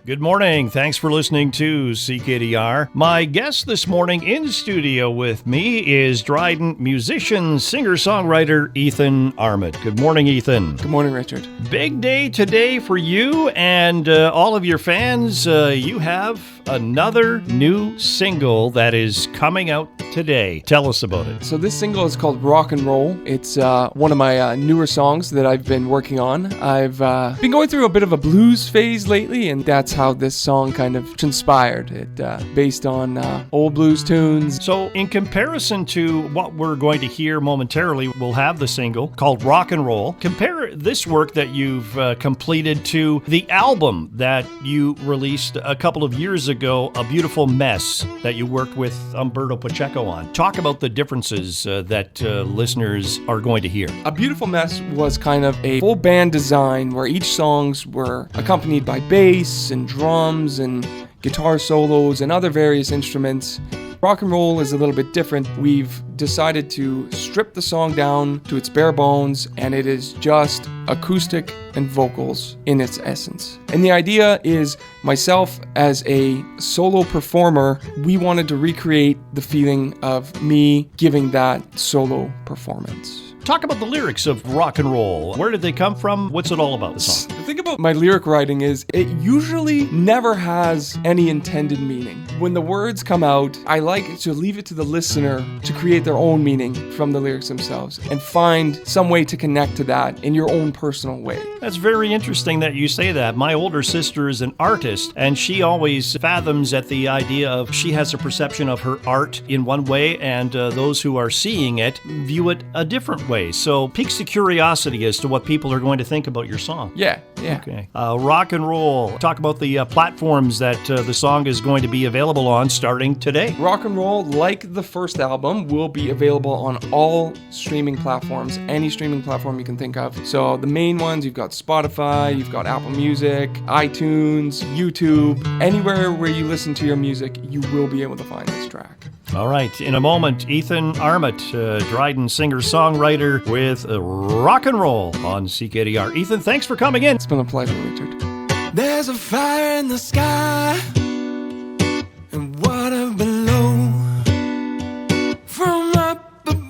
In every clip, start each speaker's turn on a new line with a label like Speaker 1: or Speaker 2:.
Speaker 1: Good morning. Thanks for listening to Ckdr. My guest this morning in studio with me is Dryden musician, singer-songwriter Ethan Armit. Good morning, Ethan.
Speaker 2: Good morning, Richard.
Speaker 1: Big day today for you and all of your fans. You have another new single that is coming out today. Tell us about it.
Speaker 2: So this single is called Rock and Roll. It's one of my newer songs that I've been working on. I've been going through a bit of a blues phase lately, and that's how this song kind of transpired. It based on old blues tunes.
Speaker 1: So in comparison to what we're going to hear momentarily, we'll have the single called Rock and Roll. Compare this work that you've completed to the album that you released a couple of years ago, A Beautiful Mess, that you worked with Umberto Pacheco on. Talk about the differences that listeners are going to hear.
Speaker 2: A Beautiful Mess was kind of a full band design where each songs were accompanied by bass and drums and guitar solos and other various instruments. Rock and Roll is a little bit different. We've decided to strip the song down to its bare bones, and it is just acoustic and vocals in its essence. And the idea is, myself as a solo performer, we wanted to recreate the feeling of me giving that solo performance.
Speaker 1: Talk about the lyrics of Rock and Roll. Where did they come from? What's it all about, the song?
Speaker 2: The thing about my lyric writing is it usually never has any intended meaning. When the words come out, I like to leave it to the listener to create their own meaning from the lyrics themselves and find some way to connect to that in your own personal way.
Speaker 1: That's very interesting that you say that. My older sister is an artist, and she always fathoms at the idea of she has a perception of her art in one way, and those who are seeing it view it a different way. So piques the curiosity as to what people are going to think about your song.
Speaker 2: Yeah.
Speaker 1: Okay. Rock and Roll. Talk about the platforms that the song is going to be available on starting today.
Speaker 2: Rock and Roll, like the first album, will be available on all streaming platforms, any streaming platform you can think of. So the main ones, you've got Spotify, you've got Apple Music, iTunes, YouTube. Anywhere where you listen to your music, you will be able to find this track.
Speaker 1: All right. In a moment, Ethan Armit, Dryden singer-songwriter with Rock and Roll on Ckdr. Ethan, thanks for coming in.
Speaker 2: It's been a pleasure, Richard.
Speaker 3: There's a fire in the sky and water below. From up above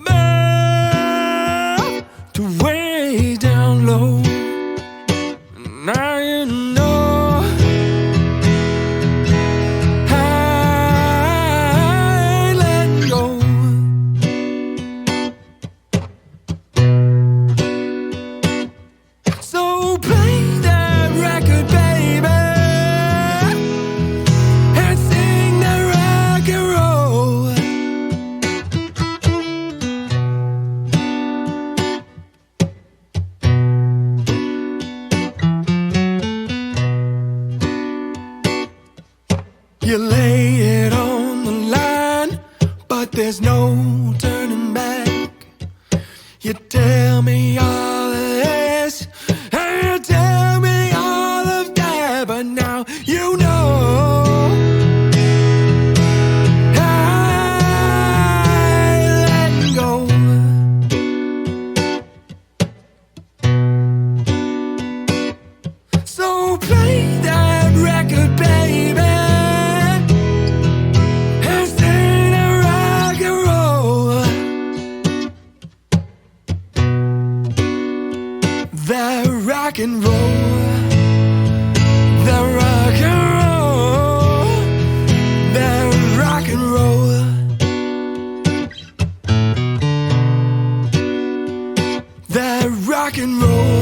Speaker 3: to way down low. Now you know I let go. So play that record, baby, and sing the rock and roll. You lay it on the line, but there's no turning back. You tell me all of this, and you tell me all of that, but now you know I let go. So play that record, baby, and sing the rock and roll. The rock and roll, the rock and roll, the rock and roll, the rock and roll,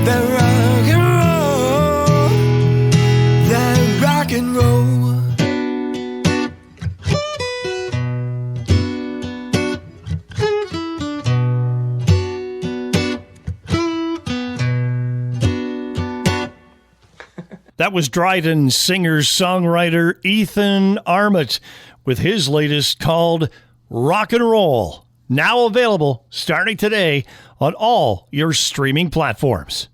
Speaker 3: the rock and roll, the rock and roll.
Speaker 1: That was Dryden singer-songwriter Ethan Armit with his latest called Rock and Roll. Now available starting today on all your streaming platforms.